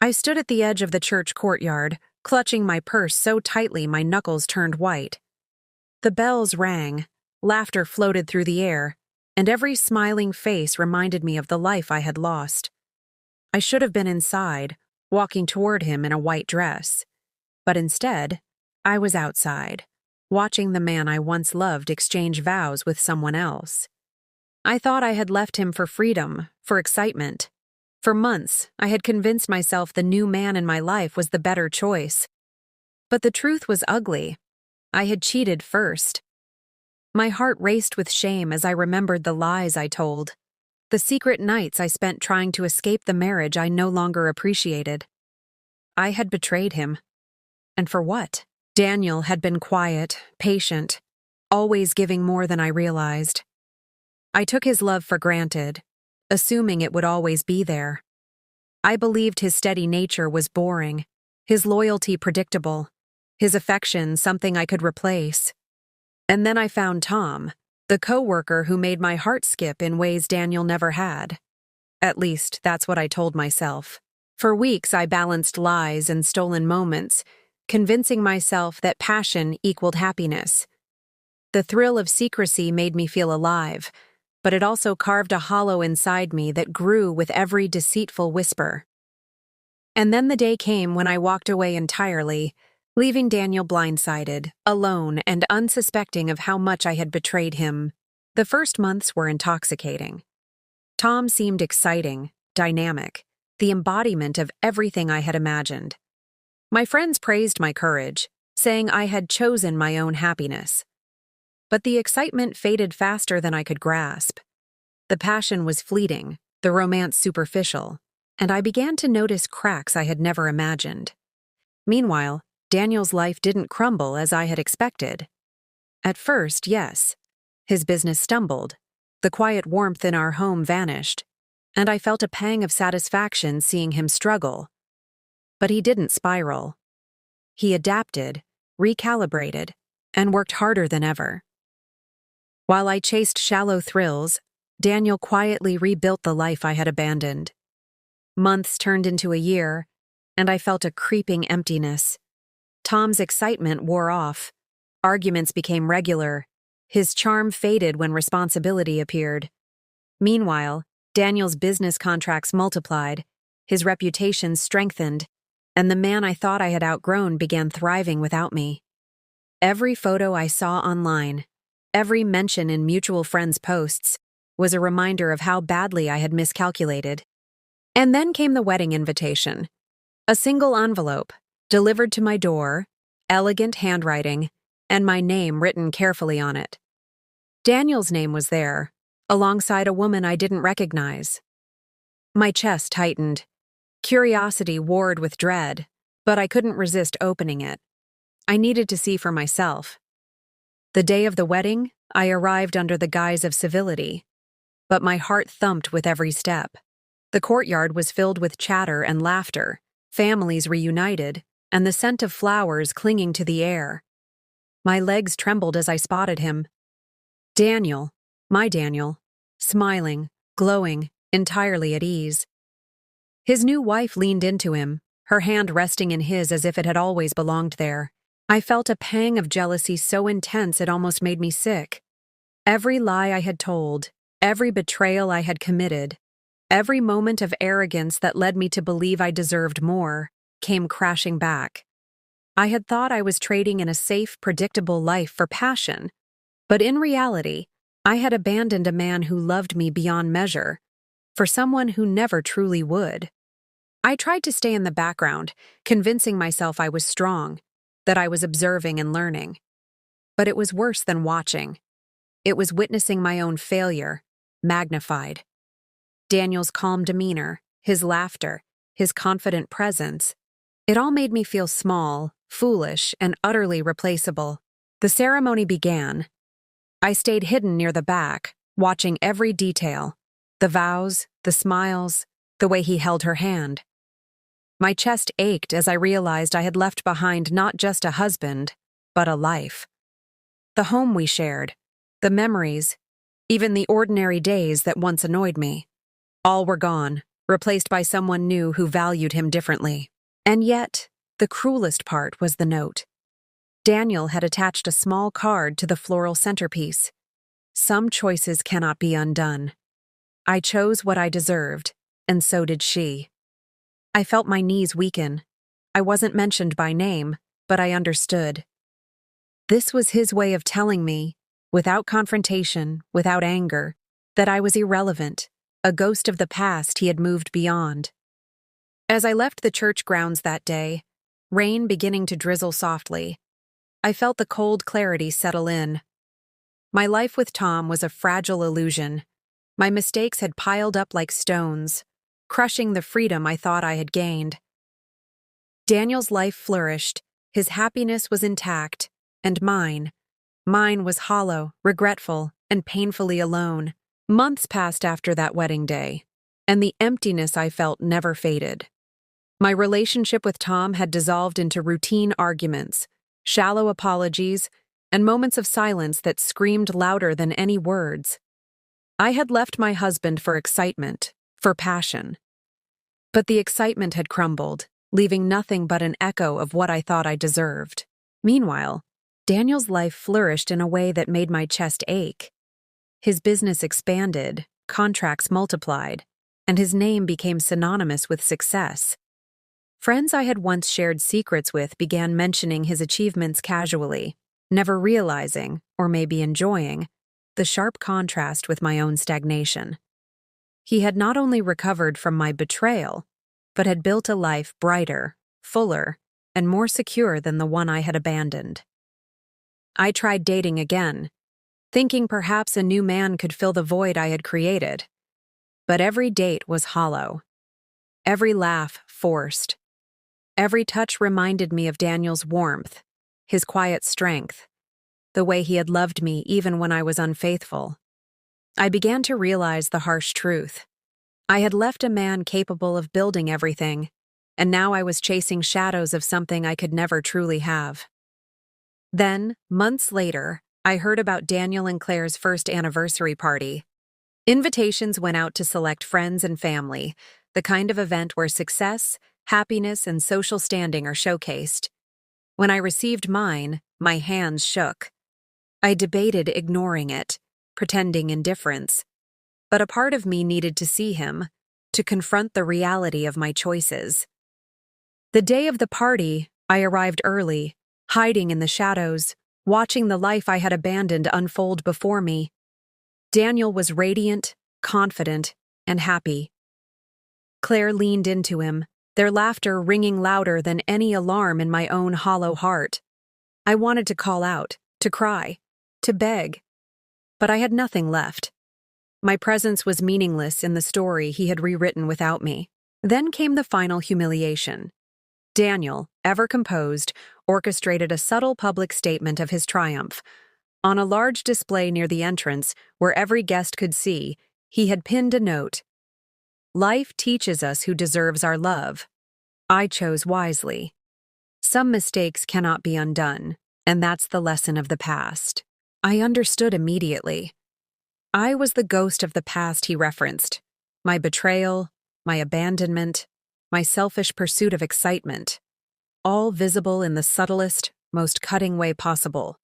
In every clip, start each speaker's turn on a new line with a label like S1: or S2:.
S1: I stood at the edge of the church courtyard, clutching my purse so tightly my knuckles turned white. The bells rang, laughter floated through the air, and every smiling face reminded me of the life I had lost. I should have been inside, walking toward him in a white dress. But instead, I was outside, watching the man I once loved exchange vows with someone else. I thought I had left him for freedom, for excitement. For months, I had convinced myself the new man in my life was the better choice. But the truth was ugly. I had cheated first. My heart raced with shame as I remembered the lies I told, the secret nights I spent trying to escape the marriage I no longer appreciated. I had betrayed him. And for what? Daniel had been quiet, patient, always giving more than I realized. I took his love for granted, assuming it would always be there. I believed his steady nature was boring, his loyalty predictable, his affection something I could replace. And then I found Tom, the coworker who made my heart skip in ways Daniel never had. At least, that's what I told myself. For weeks, I balanced lies and stolen moments, convincing myself that passion equaled happiness. The thrill of secrecy made me feel alive, but it also carved a hollow inside me that grew with every deceitful whisper. And then the day came when I walked away entirely, leaving Daniel blindsided, alone, and unsuspecting of how much I had betrayed him. The first months were intoxicating. Tom seemed exciting, dynamic, the embodiment of everything I had imagined. My friends praised my courage, saying I had chosen my own happiness. But the excitement faded faster than I could grasp. The passion was fleeting, the romance superficial, and I began to notice cracks I had never imagined. Meanwhile, Daniel's life didn't crumble as I had expected. At first, yes. His business stumbled, the quiet warmth in our home vanished, and I felt a pang of satisfaction seeing him struggle. But he didn't spiral. He adapted, recalibrated, and worked harder than ever. While I chased shallow thrills, Daniel quietly rebuilt the life I had abandoned. Months turned into a year, and I felt a creeping emptiness. Tom's excitement wore off. Arguments became regular. His charm faded when responsibility appeared. Meanwhile, Daniel's business contracts multiplied, his reputation strengthened, and the man I thought I had outgrown began thriving without me. Every photo I saw online, every mention in mutual friends' posts, was a reminder of how badly I had miscalculated. And then came the wedding invitation. A single envelope, delivered to my door, elegant handwriting, and my name written carefully on it. Daniel's name was there, alongside a woman I didn't recognize. My chest tightened. Curiosity warred with dread, but I couldn't resist opening it. I needed to see for myself. The day of the wedding, I arrived under the guise of civility, but my heart thumped with every step. The courtyard was filled with chatter and laughter, families reunited, and the scent of flowers clinging to the air. My legs trembled as I spotted him. Daniel, my Daniel, smiling, glowing, entirely at ease. His new wife leaned into him, her hand resting in his as if it had always belonged there. I felt a pang of jealousy so intense it almost made me sick. Every lie I had told, every betrayal I had committed, every moment of arrogance that led me to believe I deserved more, came crashing back. I had thought I was trading in a safe, predictable life for passion, but in reality, I had abandoned a man who loved me beyond measure, for someone who never truly would. I tried to stay in the background, convincing myself I was strong, that I was observing and learning. But it was worse than watching. It was witnessing my own failure, magnified. Daniel's calm demeanor, his laughter, his confident presence, it all made me feel small, foolish, and utterly replaceable. The ceremony began. I stayed hidden near the back, watching every detail, the vows, the smiles, the way he held her hand. My chest ached as I realized I had left behind not just a husband, but a life. The home we shared, the memories, even the ordinary days that once annoyed me, all were gone, replaced by someone new who valued him differently. And yet, the cruelest part was the note. Daniel had attached a small card to the floral centerpiece. Some choices cannot be undone. I chose what I deserved, and so did she. I felt my knees weaken. I wasn't mentioned by name, but I understood. This was his way of telling me, without confrontation, without anger, that I was irrelevant, a ghost of the past he had moved beyond. As I left the church grounds that day, rain beginning to drizzle softly, I felt the cold clarity settle in. My life with Tom was a fragile illusion. My mistakes had piled up like stones, crushing the freedom I thought I had gained. Daniel's life flourished, his happiness was intact, and mine was hollow, regretful, and painfully alone. Months passed after that wedding day, and the emptiness I felt never faded. My relationship with Tom had dissolved into routine arguments, shallow apologies, and moments of silence that screamed louder than any words. I had left my husband for excitement, for passion. But the excitement had crumbled, leaving nothing but an echo of what I thought I deserved. Meanwhile, Daniel's life flourished in a way that made my chest ache. His business expanded, contracts multiplied, and his name became synonymous with success. Friends I had once shared secrets with began mentioning his achievements casually, never realizing, or maybe enjoying, the sharp contrast with my own stagnation. He had not only recovered from my betrayal, but had built a life brighter, fuller, and more secure than the one I had abandoned. I tried dating again, thinking perhaps a new man could fill the void I had created. But every date was hollow. Every laugh forced. Every touch reminded me of Daniel's warmth, his quiet strength, the way he had loved me even when I was unfaithful. I began to realize the harsh truth. I had left a man capable of building everything, and now I was chasing shadows of something I could never truly have. Then, months later, I heard about Daniel and Claire's first anniversary party. Invitations went out to select friends and family, the kind of event where success, happiness, and social standing are showcased. When I received mine, my hands shook. I debated ignoring it, pretending indifference. But a part of me needed to see him, to confront the reality of my choices. The day of the party, I arrived early, hiding in the shadows, watching the life I had abandoned unfold before me. Daniel was radiant, confident, and happy. Claire leaned into him, their laughter ringing louder than any alarm in my own hollow heart. I wanted to call out, to cry, to beg, but I had nothing left. My presence was meaningless in the story he had rewritten without me. Then came the final humiliation. Daniel, ever composed, orchestrated a subtle public statement of his triumph. On a large display near the entrance, where every guest could see, he had pinned a note. "Life teaches us who deserves our love. I chose wisely. Some mistakes cannot be undone, and that's the lesson of the past." I understood immediately. I was the ghost of the past he referenced. My betrayal, my abandonment, my selfish pursuit of excitement, all visible in the subtlest, most cutting way possible.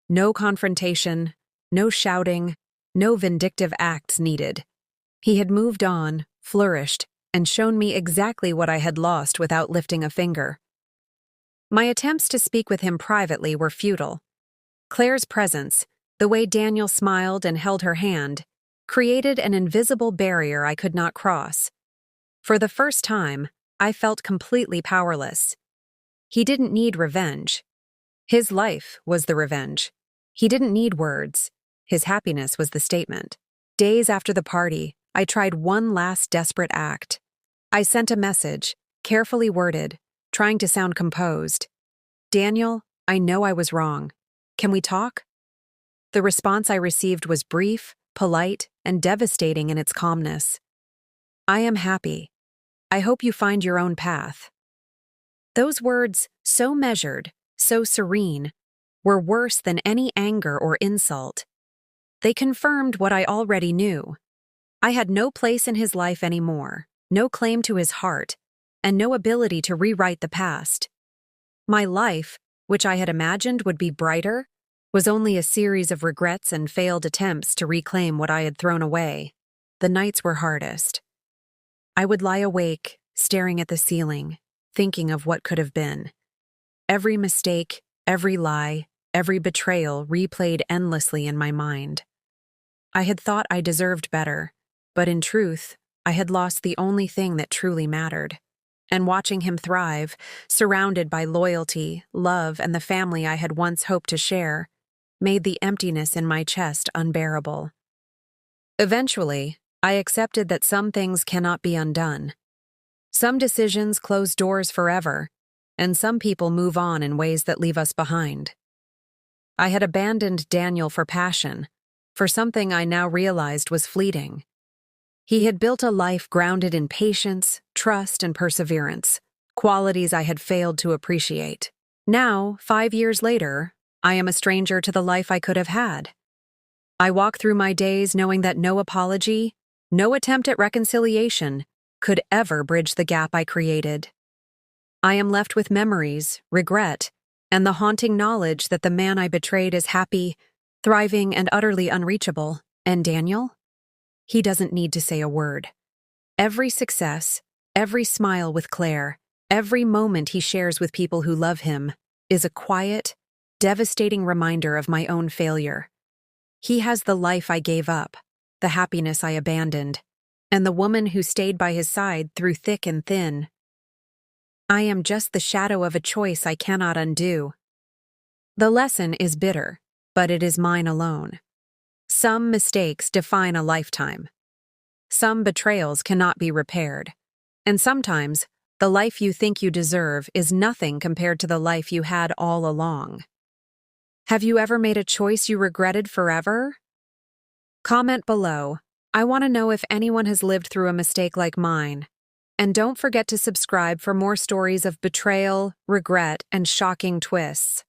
S1: No confrontation, no shouting, no vindictive acts needed. He had moved on, flourished, and shown me exactly what I had lost without lifting a finger. My attempts to speak with him privately were futile. Claire's presence, the way Daniel smiled and held her hand, created an invisible barrier I could not cross. For the first time, I felt completely powerless. He didn't need revenge. His life was the revenge. He didn't need words. His happiness was the statement. Days after the party, I tried one last desperate act. I sent a message, carefully worded, trying to sound composed. "Daniel, I know I was wrong. Can we talk?" The response I received was brief, polite, and devastating in its calmness. "I am happy. I hope you find your own path." Those words, so measured, so serene, were worse than any anger or insult. They confirmed what I already knew. I had no place in his life anymore, no claim to his heart, and no ability to rewrite the past. My life, which I had imagined would be brighter, was only a series of regrets and failed attempts to reclaim what I had thrown away. The nights were hardest. I would lie awake, staring at the ceiling, thinking of what could have been. Every mistake, every lie, every betrayal replayed endlessly in my mind. I had thought I deserved better, but in truth, I had lost the only thing that truly mattered. And watching him thrive, surrounded by loyalty, love, and the family I had once hoped to share, made the emptiness in my chest unbearable. Eventually, I accepted that some things cannot be undone. Some decisions close doors forever, and some people move on in ways that leave us behind. I had abandoned Daniel for passion, for something I now realized was fleeting. He had built a life grounded in patience, trust, and perseverance, qualities I had failed to appreciate. Now, 5 years later, I am a stranger to the life I could have had. I walk through my days knowing that no apology, no attempt at reconciliation, could ever bridge the gap I created. I am left with memories, regret, and the haunting knowledge that the man I betrayed is happy, thriving, and utterly unreachable. And Daniel? He doesn't need to say a word. Every success, every smile with Claire, every moment he shares with people who love him is a quiet, devastating reminder of my own failure. He has the life I gave up, the happiness I abandoned, and the woman who stayed by his side through thick and thin. I am just the shadow of a choice I cannot undo. The lesson is bitter, but it is mine alone. Some mistakes define a lifetime. Some betrayals cannot be repaired. And sometimes, the life you think you deserve is nothing compared to the life you had all along. Have you ever made a choice you regretted forever? Comment below. I want to know if anyone has lived through a mistake like mine. And don't forget to subscribe for more stories of betrayal, regret, and shocking twists.